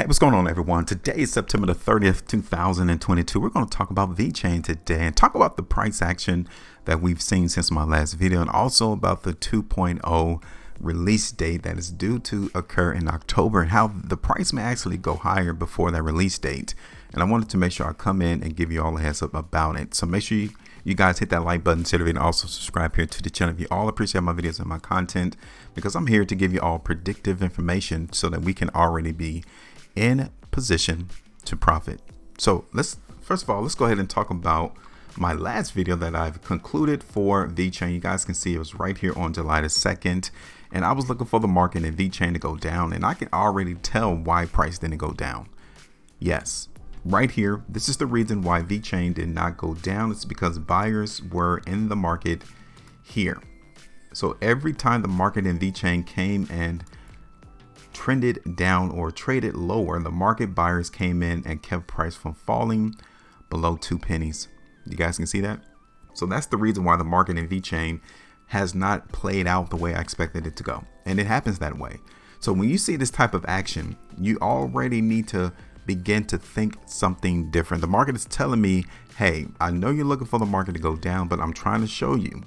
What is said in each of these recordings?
Hey, what's going on, everyone? Today is September the 30th, 2022. We're going to talk about VeChain today and talk about the price action that we've seen since my last video, and also about the 2.0 release date that is due to occur in October and how the price may actually go higher before that release date. And I wanted to make sure I come in and give you all a heads up about it. So make sure you guys hit that like button, share the video, and also subscribe here to the channel if you all appreciate my videos and my content, because I'm here to give you all predictive information so that we can already be in position to profit. So first of all, let's go ahead and talk about my last video that I've concluded for VeChain. You guys can see it was right here on July the 2nd, and I was looking for the market in VeChain to go down, and I can already tell why price didn't go down. Yes, right here, this is the reason why VeChain did not go down. It's because buyers were in the market here. So every time the market in VeChain came and trended down or traded lower, the market buyers came in and kept price from falling below 2 pennies. You guys can see that. So that's the reason why the market in VeChain has not played out the way I expected it to go, and it happens that way. So when you see this type of action, you already need to begin to think something different. The market is telling me, hey, I know you're looking for the market to go down, but I'm trying to show you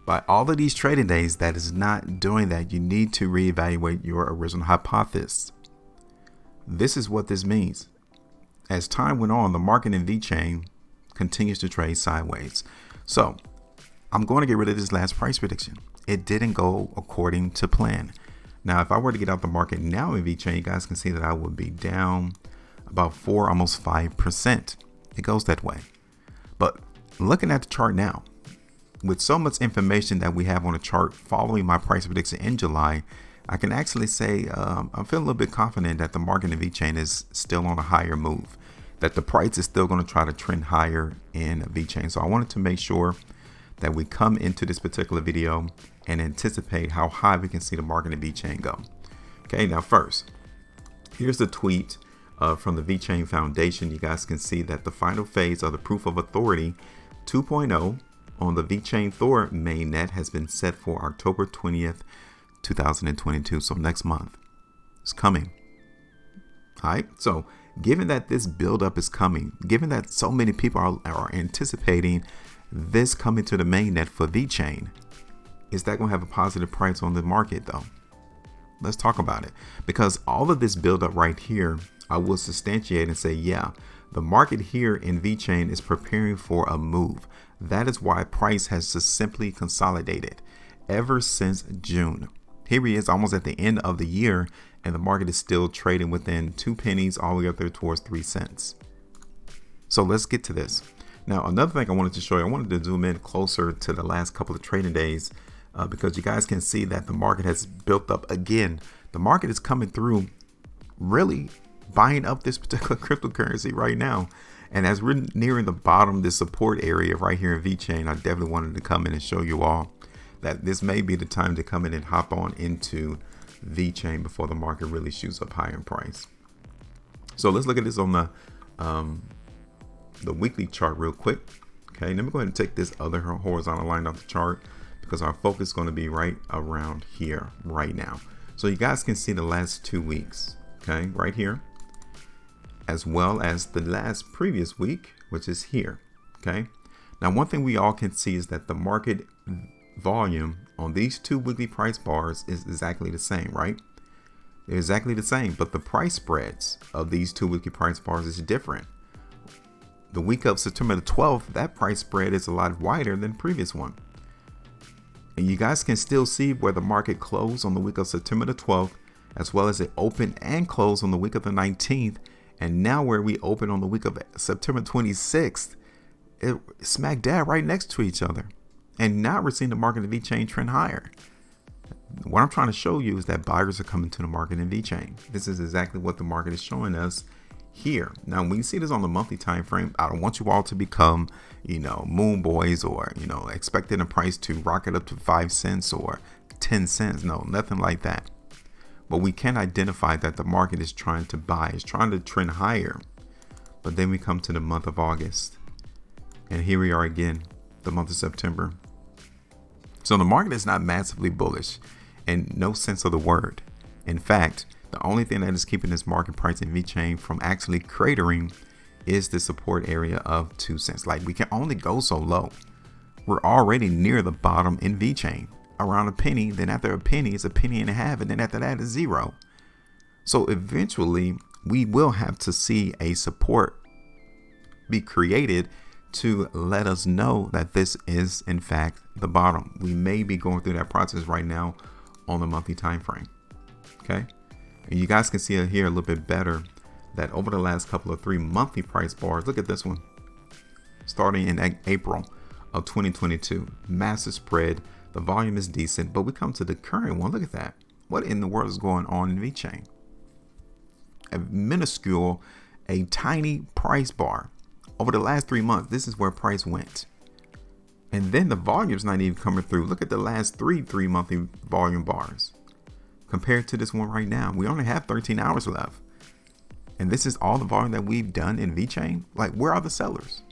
by all of these trading days that is not doing that. You need to reevaluate your original hypothesis. This is what this means. As time went on, the market in VeChain continues to trade sideways. So I'm going to get rid of this last price prediction. It didn't go according to plan. Now, if I were to get out the market now in VeChain, you guys can see that I would be down about 4, almost 5%. It goes that way. But looking at the chart now, with so much information that we have on the chart following my price prediction in July, I can actually say I'm feeling a little bit confident that the market in VeChain is still on a higher move, that the price is still going to try to trend higher in VeChain. So I wanted to make sure that we come into this particular video and anticipate how high we can see the market in VeChain go. Okay, now first, here's the tweet from the VeChain Foundation. You guys can see that the final phase of the Proof of Authority 2.0 on the VeChain Thor mainnet has been set for October 20th, 2022. So next month. It's coming. All right. So given that this buildup is coming, given that so many people are anticipating this coming to the mainnet for VeChain, is that going to have a positive price on the market though? Let's talk about it, because all of this buildup right here, I will substantiate and say, yeah, the market here in VeChain is preparing for a move. That is why price has just simply consolidated ever since June. Here he is almost at the end of the year, and the market is still trading within 2 pennies all the way up there towards 3 cents. So let's get to this. Now, another thing I wanted to show you, I wanted to zoom in closer to the last couple of trading days because you guys can see that the market has built up again. The market is coming through, really buying up this particular cryptocurrency right now. And as we're nearing the bottom, this support area right here in VeChain, I definitely wanted to come in and show you all that this may be the time to come in and hop on into VeChain before the market really shoots up higher in price. So let's look at this on the weekly chart real quick. Okay, let me go ahead and take this other horizontal line off the chart, because our focus is going to be right around here right now. So you guys can see the last 2 weeks, okay, right here, as well as the previous week, which is here. Okay. Now, one thing we all can see is that the market volume on these 2 weekly price bars is exactly the same, right? They're exactly the same, but the price spreads of these 2 weekly price bars is different. The week of September the 12th, that price spread is a lot wider than the previous one. And you guys can still see where the market closed on the week of September the 12th, as well as it opened and closed on the week of the 19th. And now where we open on the week of September 26th, it smack dab right next to each other. And now we're seeing the market in VeChain trend higher. What I'm trying to show you is that buyers are coming to the market in VeChain. This is exactly what the market is showing us here. Now, when you see this on the monthly time frame, I don't want you all to become, moon boys or, expecting a price to rocket up to 5 cents or 10 cents. No, nothing like that. But we can identify that the market is trying to buy, is trying to trend higher. But then we come to the month of August, and here we are again, the month of September. So the market is not massively bullish in no sense of the word. In fact, The only thing that is keeping this market price in VeChain from actually cratering is the support area of 2 cents. Like, we can only go so low. We're already near the bottom in VeChain, around a penny. Then after a penny, it's a penny and a half. And then after that is 0. So eventually we will have to see a support be created to let us know that this is in fact the bottom. We may be going through that process right now on the monthly time frame. Okay. And you guys can see it here a little bit better that over the last couple of 3 monthly price bars, look at this one, starting in April of 2022, massive spread. The volume is decent, but we come to the current one. Look at that. What in the world is going on in VeChain? A minuscule, a tiny price bar. Over the last 3 months, this is where price went. And then the volume's not even coming through. Look at the last three monthly volume bars compared to this one right now. We only have 13 hours left. And this is all the volume that we've done in VeChain. Like, where are the sellers?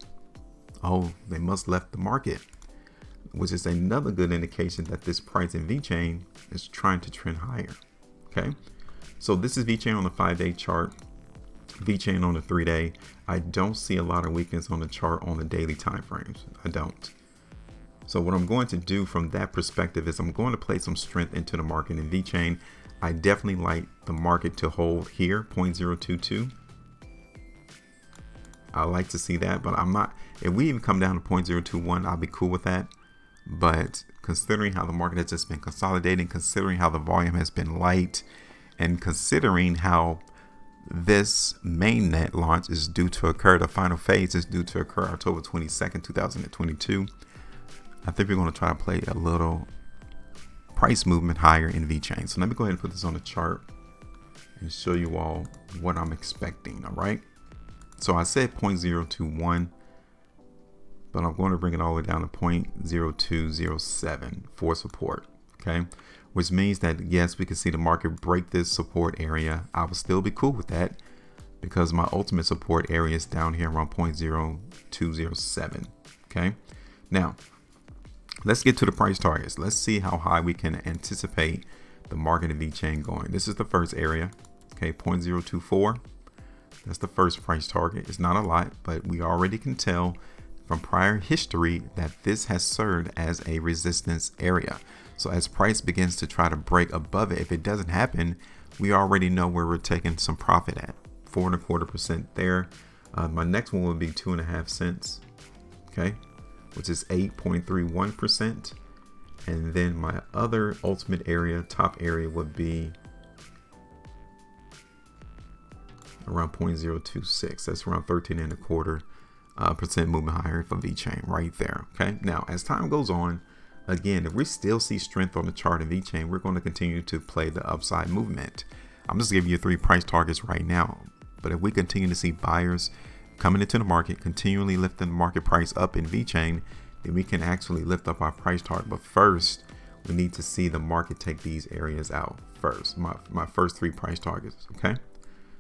Oh, they must left the market, which is another good indication that this price in VeChain is trying to trend higher. Okay. So this is VeChain on the 5-day chart, VeChain on the 3-day. I don't see a lot of weakness on the chart on the daily time frames. I don't. So what I'm going to do from that perspective is I'm going to play some strength into the market in VeChain. I definitely like the market to hold here, 0.022. I like to see that, but I'm not. If we even come down to 0.021, I'll be cool with that. But considering how the market has just been consolidating, considering how the volume has been light, and considering how this mainnet launch is due to occur, the final phase is due to occur October 22nd, 2022. I think we're going to try to play a little price movement higher in VeChain. So let me go ahead and put this on the chart and show you all what I'm expecting. All right. So I said 0.021, but I'm going to bring it all the way down to 0.0207 for support. Okay. Which means that, yes, we can see the market break this support area. I would still be cool with that because my ultimate support area is down here around 0.0207. Okay. Now, let's get to the price targets. Let's see how high we can anticipate the market in VeChain going. This is the first area. Okay. 0.024. That's the first price target. It's not a lot, but we already can tell from prior history that this has served as a resistance area. So as price begins to try to break above it, if it doesn't happen, we already know where we're taking some profit at, 4.25% there. My next one would be 2.5 cents, okay, which is 8.31%. And then my other ultimate area, top area, would be around 0.026. That's around 13.25% movement higher for VeChain right there. Okay. Now, as time goes on, again, if we still see strength on the chart in VeChain, we're going to continue to play the upside movement. I'm just giving you 3 price targets right now. But if we continue to see buyers coming into the market, continually lifting the market price up in VeChain, then we can actually lift up our price target. But first, we need to see the market take these areas out first. My first 3 price targets. Okay.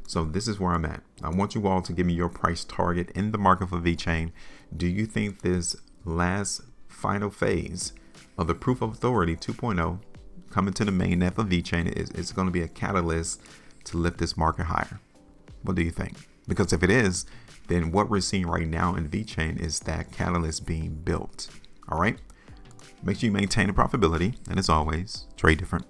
So this is where I'm at. I want you all to give me your price target in the market for VeChain. Do you think this last final phase of the proof of authority 2.0 coming to the mainnet of VeChain is going to be a catalyst to lift this market higher? What do you think? Because if it is, then what we're seeing right now in VeChain is that catalyst being built. All right. Make sure you maintain the profitability. And as always, trade different.